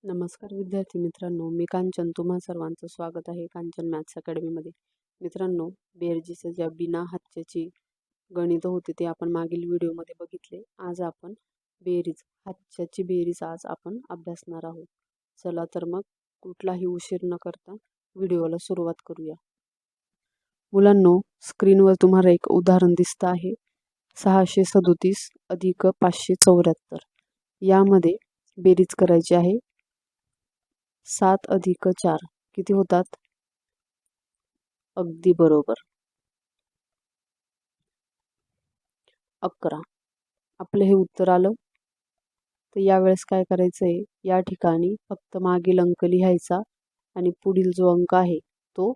नमस्कार विद्यार्थी मित्रांनो, मी कांचन. तुम्हा सर्वांचं स्वागत आहे कांचन मॅथ्स अकॅडमीमध्ये. मित्रांनो, बेरजेच्या ज्या बिना हातच्याची गणित होते ते आपण मागील व्हिडिओमध्ये बघितले. आज आपण बेरीज, हातच्याची बेरीज आज आपण अभ्यासणार आहोत. चला तर मग कुठलाही उशीर न करता व्हिडिओला सुरुवात करूया. मुलांनो, स्क्रीनवर तुम्हाला एक उदाहरण दिसतं आहे. 637 अधिक 574. यामध्ये बेरीज करायची आहे. 7 अधिक 4 किती होतात? अगदी बरोबर, 11. आपलं हे उत्तर आलं. तर यावेळेस काय करायचं आहे, या ठिकाणी फक्त मागील अंक लिहायचा आणि पुढील जो अंक आहे तो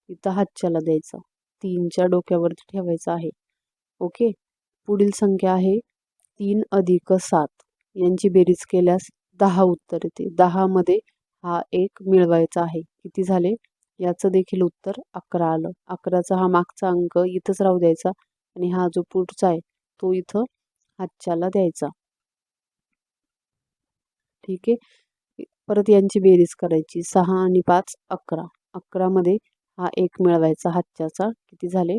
इथं हातच्याला द्यायचा. 3च्या डोक्यावरती ठेवायचा आहे. ओके. पुढील संख्या आहे 3 अधिक 7. यांची बेरीज केल्यास 10 उत्तर येते. 10 मध्ये हा एक मिळवायचा आहे. किती झाले? याचं देखील उत्तर 11 आलं. 11चा हा मागचा अंक इथंच राहू द्यायचा आणि हा जो पुढचा आहे तो इथं हातच्याला द्यायचा. ठीक आहे. परत यांची बेरीज करायची. 6 आणि 5 11. 11 मध्ये हा एक मिळवायचा हातच्याचा. किती झाले?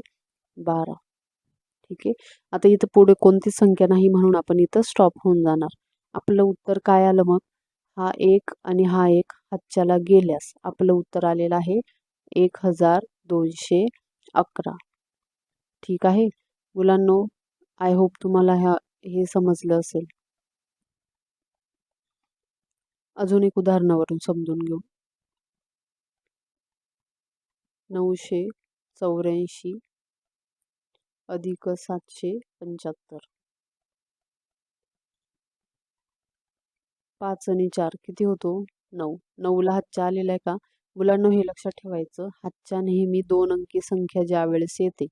12. ठीक आहे. आता इथं पुढे कोणतीच संख्या नाही म्हणून आपण इथं स्टॉप होऊन जाणार. आपलं उत्तर काय आलं मग? हा एक आणि हा एक हातच्याला गेल्यास आपलं उत्तर आलेलं आहे 1211. ठीक आहे मुलांनो, आय होप तुम्हाला हे समजलं असेल. अजून एक उदाहरणावरून समजून घेऊ. 984 अधिक 775. 5 आणि 4 किती होतो? 9. 9ला हातच्या आलेला आहे का? मुलांना हे लक्षात ठेवायचं, हातच्या नेहमी 2 अंकी संख्या ज्या वेळेस येते,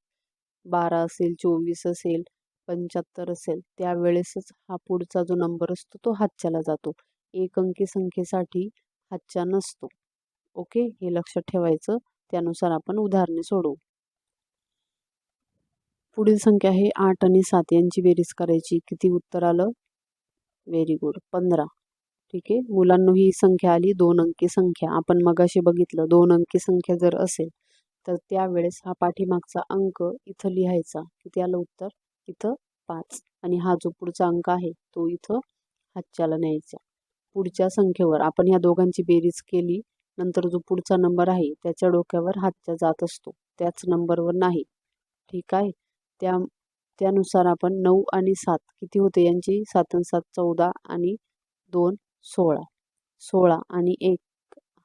12 असेल, 24 असेल, 75 असेल, त्यावेळेसच हा पुढचा जो नंबर असतो तो हातच्याला जातो. एक अंकी संख्येसाठी हातच्या नसतो. ओके, हे लक्षात ठेवायचं. त्यानुसार आपण उदाहरणे सोडवू. पुढील संख्या आहे 8 आणि 7. यांची बेरीज करायची. किती उत्तर आलं? Very good, 15. ठीक आहे मुलांनो, ही संख्या आली 2 अंकी संख्या. आपण मगाशी बघितलं 2 अंकी संख्या जर असेल तर त्यावेळेस हा पाठीमागचा अंक इथं लिहायचा. किती आलं उत्तर? इथं 5. आणि हा जो पुढचा अंक आहे तो इथं हातच्याला न्यायचा. पुढच्या संख्येवर आपण या दोघांची बेरीज केली, नंतर जो पुढचा नंबर आहे त्याच्या डोक्यावर हातच्या जात असतो, त्याच नंबरवर नाही. ठीक आहे. त्यानुसार आपण 9 आणि 7 किती होते यांची? 7 आणि 7 14 आणि 2 16. 16 आणि 1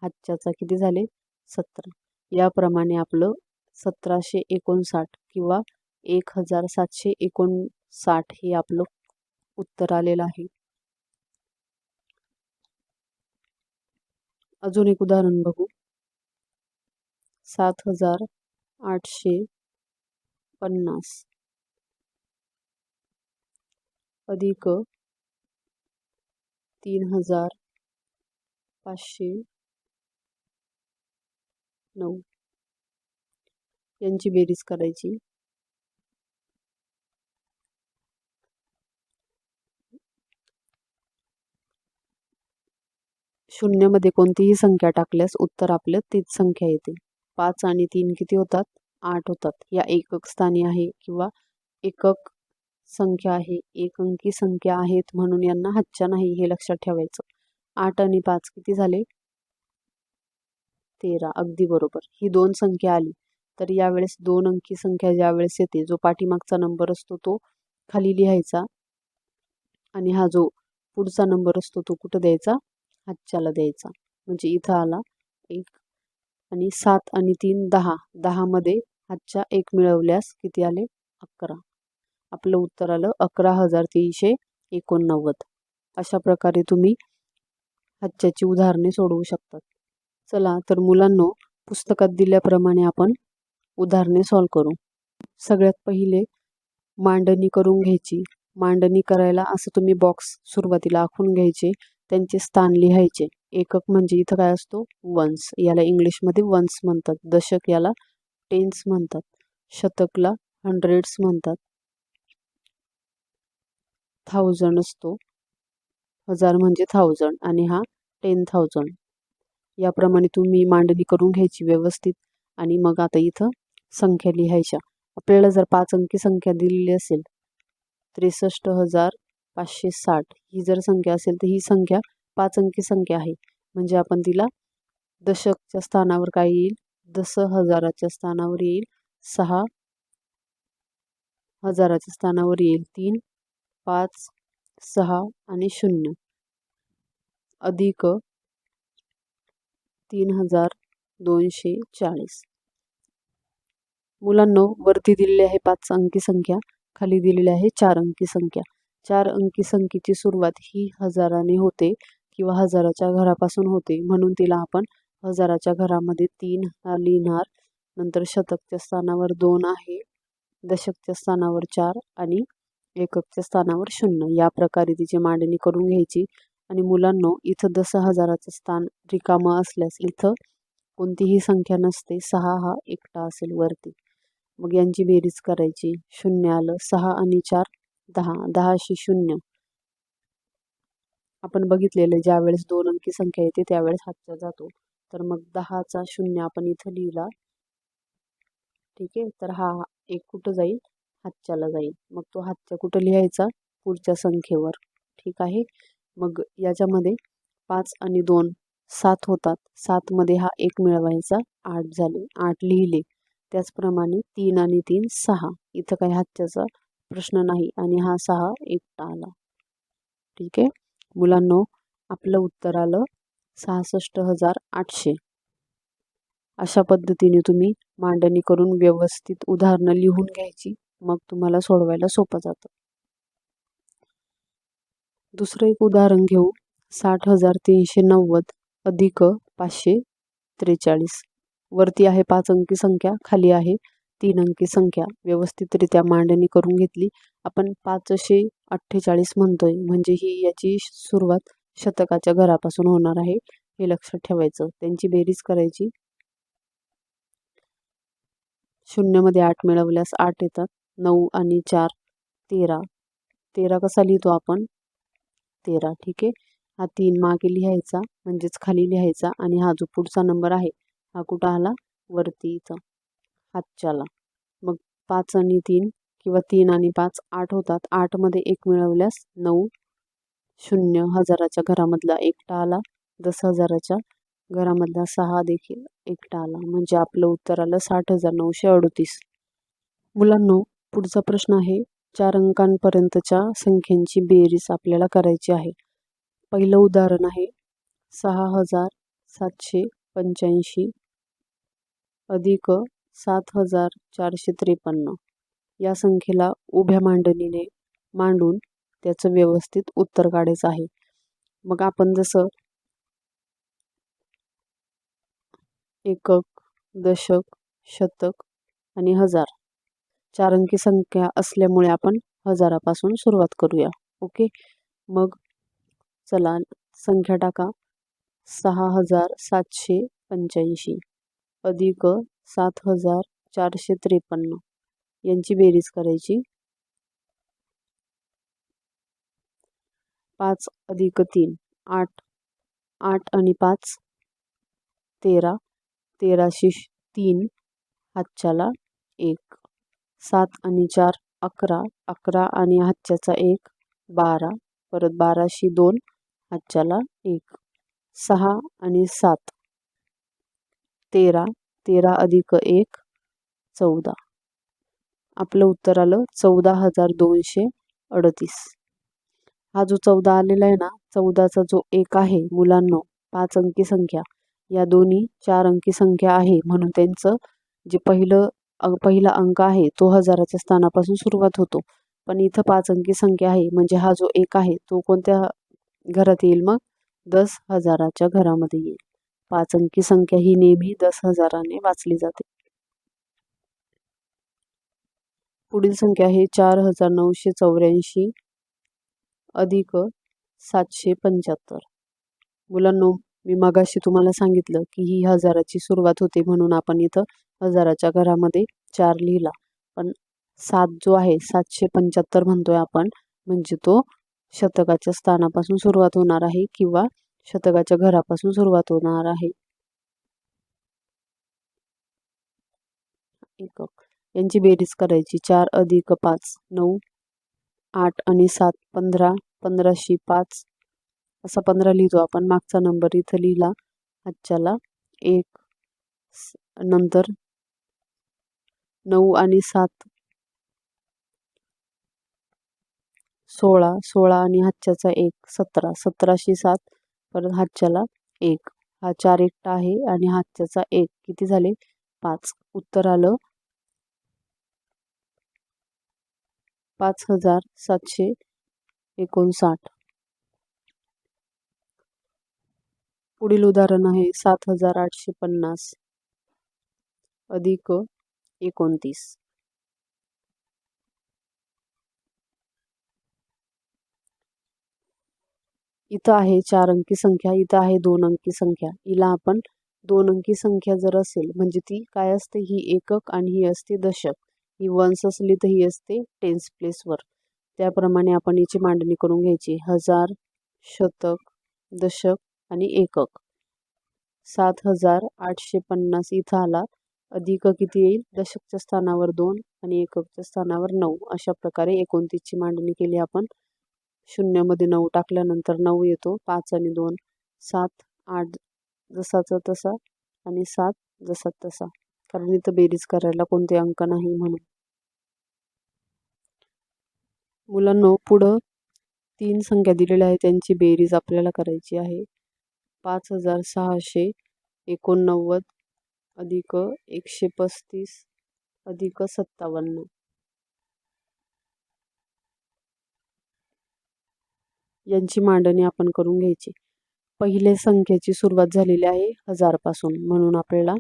हातच्याचा किती झाले? 17. याप्रमाणे आपलं 1759 किंवा 1759 हे आपलं उत्तर आलेलं आहे. अजून एक उदाहरण बघू. 7850 अधिक 3509 यांची बेरीज करायची. शून्यामध्ये कोणतीही संख्या टाकल्यास उत्तर आपलं तीच संख्या येते. 5 आणि 3 किती होतात? 8 होतात. या एकक स्थानी आहे किंवा एकक संख्या आहे, एक अंकी संख्या आहेत म्हणून यांना हातच्या नाही, हे लक्षात ठेवायचं. 8 आणि 5 किती झाले? 13. अगदी बरोबर. ही 2 संख्या आली तर यावेळेस 2 अंकी संख्या ज्या वेळेस येते, जो पाठीमागचा नंबर असतो तो खाली लिहायचा आणि हा जो पुढचा नंबर असतो तो कुठं द्यायचा? हातच्याला द्यायचा. म्हणजे इथं आला 1 आणि 7 आणि 3 10. 10 मध्ये हातच्या 1 मिळवल्यास किती आले? 11. आपलं उत्तर आलं 11,389. अशा प्रकारे तुम्ही हातच्याची उदाहरणे सोडवू शकतात. चला तर मुलांनो, पुस्तकात दिल्याप्रमाणे आपण उदाहरणे सॉल्व करू. सगळ्यात पहिले मांडणी करून घ्यायची. मांडणी करायला असं तुम्ही बॉक्स सुरुवातीला आखून घ्यायचे, त्यांचे स्थान लिहायचे. एकक म्हणजे इथं काय असतो? वन्स. याला इंग्लिशमध्ये वन्स म्हणतात. दशक याला टेन्स म्हणतात. शतकला हंड्रेड्स म्हणतात. 1000 असतो. 1000 म्हणजे 1000 आणि हा 10,000. याप्रमाणे तुम्ही मांडणी करून घ्यायची व्यवस्थित. आणि मग आता इथं संख्या लिहायच्या. आपल्याला जर 5 अंकी संख्या दिलेली असेल 63,560 ही जर संख्या असेल तर ही संख्या 5 अंकी संख्या आहे. म्हणजे आपण तिला दशकच्या स्थानावर काय येईल, 10,000च्या स्थानावर येईल, 6,000च्या स्थानावर येईल 3, 5, 6 आणि 0 अधिक 3,240. मुलांनो, वरती दिलेली आहे 5 अंकी संख्या, खाली दिलेली आहे 4 अंकी संख्या. 4 अंकी संख्येची सुरुवात ही हजाराने होते किंवा हजाराच्या घरापासून होते, म्हणून तिला आपण हजाराच्या घरामध्ये 3 हा लिहिणार. नंतर शतकच्या स्थानावर 2 आहे, दशकच्या स्थानावर 4 आणि एककच्या स्थानावर 0. या प्रकारे तिची मांडणी करून घ्यायची. आणि मुलांनो, इथं 10,000चं स्थान रिकामं असल्यास इथं कोणतीही संख्या नसते, 6 हा एकटा असेल वरती. मग यांची बेरीज करायची. 0 आलं, 6 आणि 4 10, 10शी 0. आपण बघितलेलं ज्या वेळेस 2 अंकी संख्या येते त्यावेळेस हातच्या जातो. तर मग 10चा 0 आपण इथं लिहिला. ठीक आहे, तर हा एक कुठं जाईल, हातच्याला जाईल. मग तो हातच्या कुठं लिहायचा, पुढच्या संख्येवर. ठीक आहे. मग याच्यामध्ये 5 आणि 2 7 होतात. 7 मध्ये हा 1 मिळवायचा, 8 झाले, 8 लिहिले. त्याचप्रमाणे 3 आणि 3 6. इथं काही हातच्याचा प्रश्न नाही आणि हा 6 एकटा आला. ठीक आहे मुलांनो, आपलं उत्तर आलं 66,800. अशा पद्धतीने तुम्ही मांडणी करून व्यवस्थित उदाहरणं लिहून घ्यायची. मग तुम्हाला सोडवायला सोपं जातं. दुसरं एक उदाहरण घेऊ. 60,390 अधिक 543. वरती आहे 5 अंकी संख्या, खाली आहे 3 अंकी संख्या. व्यवस्थितरित्या मांडणी करून घेतली. आपण 548 म्हणतोय, म्हणजे ही याची सुरुवात शतकाच्या घरापासून होणार आहे, हे लक्षात ठेवायचं. त्यांची बेरीज करायची. 0 मध्ये 8 मिळवल्यास 8 येतात. 9 आणि 4 13. 13 कसा लिहितो आपण, 13. ठीक आहे. हा 3 मागे लिहायचा, म्हणजेच खाली लिहायचा. आणि हा जो पुढचा नंबर आहे हा कुठं आला, वरती इथं हातच्याला. मग 5 आणि 3 किंवा 3 आणि 5 8 होतात. 8 मध्ये 1 मिळवल्यास 9. 0 हजाराच्या घरामधला एकटा आला. 10,000च्या घरामधला 6 देखील एकटा आला. म्हणजे आपलं उत्तर आलं 60,938. मुलांनो, पुढचा प्रश्न आहे 4 अंकांपर्यंतच्या संख्यांची बेरीज आपल्याला करायची आहे. पहिलं उदाहरण आहे 6,785 अधिक 7,453. या संख्येला उभ्या मांडणीने मांडून त्याचं व्यवस्थित उत्तर काढायचं आहे. मग आपण जसं एकक, दशक, शतक आणि हजार 4 अंकी संख्या असल्यामुळे आपण हजारापासून सुरुवात करूया. ओके, मग चला संख्या टाका. 6,785 अधिक 7,453 यांची बेरीज करायची. 5 अधिक 3 8, 8 आणि 5 13, 13शी 3 हातच्याला 1, 7 आणि 4 11, 11 आणि हातच्याचा 1 12, परत 12शी 2 हातच्याला 1, 6 आणि 7 13, 13 अधिक 1 14. आपलं उत्तर आलं 14,238. हा जो 14 आलेला आहे ना, 14चा जो 1 आहे मुलांनो, 5 अंकी संख्या, या दोन्ही 4 अंकी संख्या आहे, म्हणून त्यांचं जे पहिला अंक आहे तो हजाराच्या स्थानापासून सुरुवात होतो. पण इथं 5 अंकी संख्या आहे, म्हणजे हा जो 1 आहे तो कोणत्या घरात येईल, मग 10,000च्या घरामध्ये येईल. 5 अंकी संख्या ही नेहमी 10,000ने वाचली जाते. पुढील संख्या आहे 4,984 अधिक 775. मुलांनो, मी मगाशी तुम्हाला सांगितलं की ही हजाराची सुरुवात होते, म्हणून आपण इथं हजाराच्या घरामध्ये 4 लिहिला. पण 7 जो आहे 775 म्हणतोय आपण, म्हणजे तो शतकाच्या स्थानापासून सुरुवात होणार आहे किंवा शतकाच्या घरापासून सुरुवात होणार आहे. एकक यांची बेरीज करायची. 4 अधिक 5 9, 8 आणि 7 15, 15शी 5 असा 15 लिहितो आपण. मागचा नंबर इथं लिहिला, हातच्याला 1. नंतर 9 आणि 7 16, 16 आणि हातच्याचा 1 17, 17शी 7 परत हातच्याला 1. हा 4 एकटा आहे आणि हातच्याचा 1 किती झाले 5. उत्तर आलं 5759. पुढील उदाहरण आहे 7850 अधिक 29. इथं आहे 4 अंकी संख्या, इथं आहे 2 अंकी संख्या. हिला आपण 2 अंकी संख्या जर असेल म्हणजे ती काय असते, ही एकक आणि ही असते दशक. ही वन्स असली तर ही असते टेन्स प्लेसवर. त्याप्रमाणे आपण याची मांडणी करून घ्यायची. हजार, शतक, दशक आणि एकक. 7850 इथं आला. अधिक किती येईल, दशकच्या स्थानावर 2 आणि एककच्या स्थानावर 9. अशा प्रकारे 29ची मांडणी केली आपण. शून्यामध्ये 9 टाकल्यानंतर 9 येतो. 5 आणि 2 7, 8 जसाचा तसा आणि 7 जसा तसा, कारण इथं बेरीज करायला कोणते अंक नाही म्हणून. मुलांनो, पुढं 3 संख्या दिलेल्या आहेत, त्यांची बेरीज आपल्याला करायची आहे. 5689 अधिक 135 अधिक 57. यांची मांडणी आपण करून घ्यायची. पहिल्या संख्येची सुरुवात झालेली आहे 1000 पासून, म्हणून आपल्याला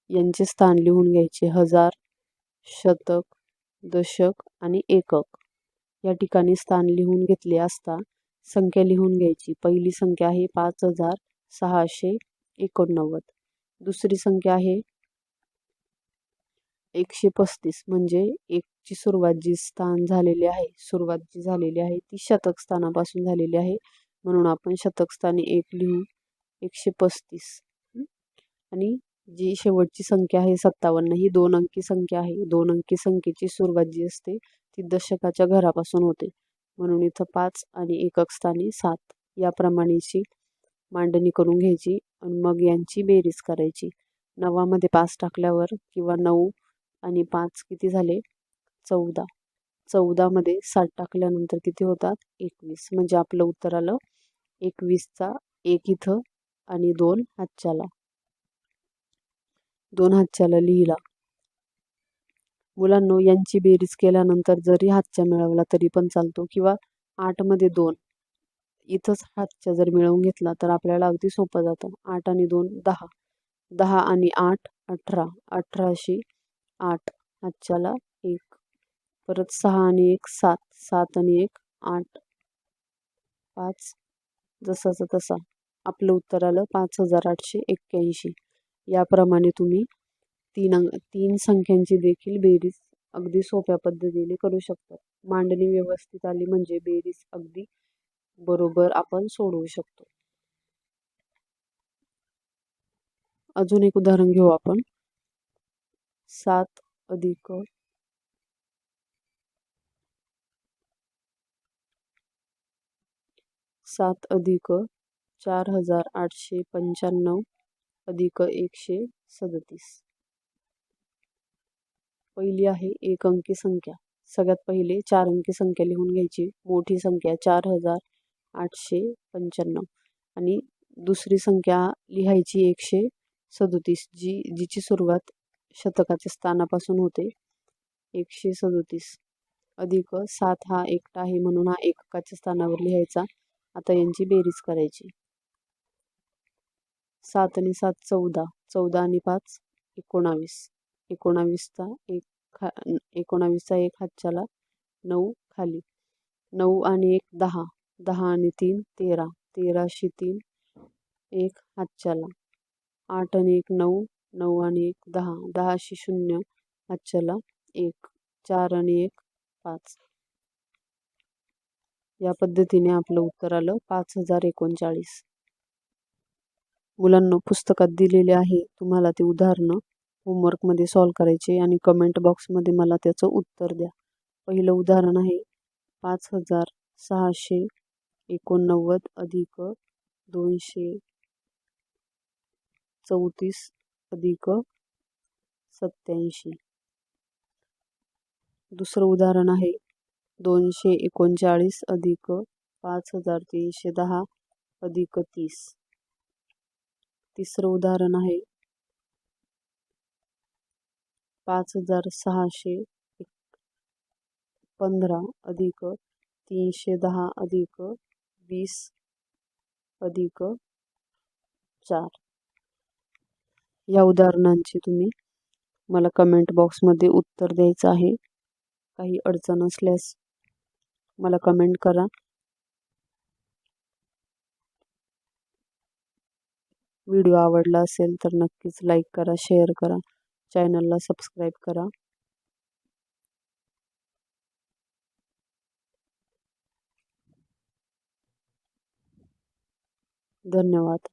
यांचे स्थान लिहून घ्यायचे. हजार, शतक, दशक आणि एकक या ठिकाणी स्थान लिहून घेतले असता संख्या लिहून घ्यायची. पहिली संख्या आहे 5689. दुसरी संख्या आहे 135, म्हणजे एकची सुरुवात जी स्थान झालेली आहे, सुरुवात जी झालेली आहे ती शतक स्थानापासून झालेली आहे, म्हणून आपण शतक स्थानी 1 लिहू 135. आणि जी शेवटची संख्या आहे 57, ही 2 अंकी संख्या आहे. 2 अंकी संख्येची सुरुवात जी असते ती दशकाच्या घरापासून होते, म्हणून इथं 5 आणि एकक स्थानी 7 याप्रमाणेची मांडणी करून घ्यायची आणि मग यांची बेरीज करायची. 9मध्ये 5 टाकल्यावर किंवा 9 आणि 5 किती झाले 14. 14मध्ये 7 टाकल्यानंतर किती होतात 21, म्हणजे आपलं उत्तर आलं 21चा 1 इथं आणि 2 हातच्याला. 2 हातच्याला लिहिला. मुलांनो, यांची बेरीज केल्यानंतर जरी हातच्या मिळवला तरी पण चालतो, किंवा 8मध्ये 2 इथंच हातच्या जर मिळवून घेतला तर आपल्याला अगदी सोपं जातं. 8 आणि 2 10, 10 आणि 8 18, 18शी 8 हातच्याला 1, परत 6 आणि 1 7, 7 आणि 1 8, 5 जसाचा तसा. आपलं उत्तर आलं 5881. याप्रमाणे तुम्ही 3 संख्यांची देखील बेरीज अगदी सोप्या पद्धतीने करू शकता. मांडणी व्यवस्थित आली म्हणजे बेरीज अगदी बरोबर आपण सोडवू शकतो. अजून एक उदाहरण घेऊ आपण. 7 अधिक 4895 अधिक 137. पहिली आहे 1 अंकी संख्या. सगळ्यात पहिले 4 अंकी संख्या लिहून घ्यायची. मोठी संख्या 4895 आणि दुसरी संख्या लिहायची 137, जिची सुरुवात शतकाच्या स्थानापासून होते. 137 अधिक 7 हा एकटा आहे म्हणून हा एककाच्या स्थानावर लिहायचा. आता यांची बेरीज करायची. 7 आणि 7 14, 14 आणि 5 19, 19चा 1 हातच्याला 9 खाली, 9 आणि 1 10, 10 आणि 3 13, 13शी 3 1 हातच्याला, 8 आणि 1 9, 9 आणि 1 10, 10शी 0 हातच्याला 1, 4 आणि 1 5. या पद्धतीने आपलं उत्तर आलं 5039. मुलांना पुस्तकात दिलेले आहे, तुम्हाला ते उदाहरणं होमवर्कमध्ये सॉल्व करायचे आणि कमेंट बॉक्समध्ये मला त्याचं उत्तर द्या. पहिलं उदाहरण आहे 5689 अधिक 234 अधिक 87. दुसरं उदाहरण आहे 239 अधिक 5310 अधिक 30. तिसरं उदाहरण आहे 5615 अधिक 310 अधिक 20 अधिक 4. या उदाहरणांची तुम्ही मला कमेंट बॉक्समध्ये उत्तर द्यायचं आहे. काही अडचण असल्यास मला कमेंट करा. व्हिडिओ आवडला असेल तर नक्कीच लाईक करा, शेअर करा, चॅनलला सबस्क्राईब करा. धन्यवाद.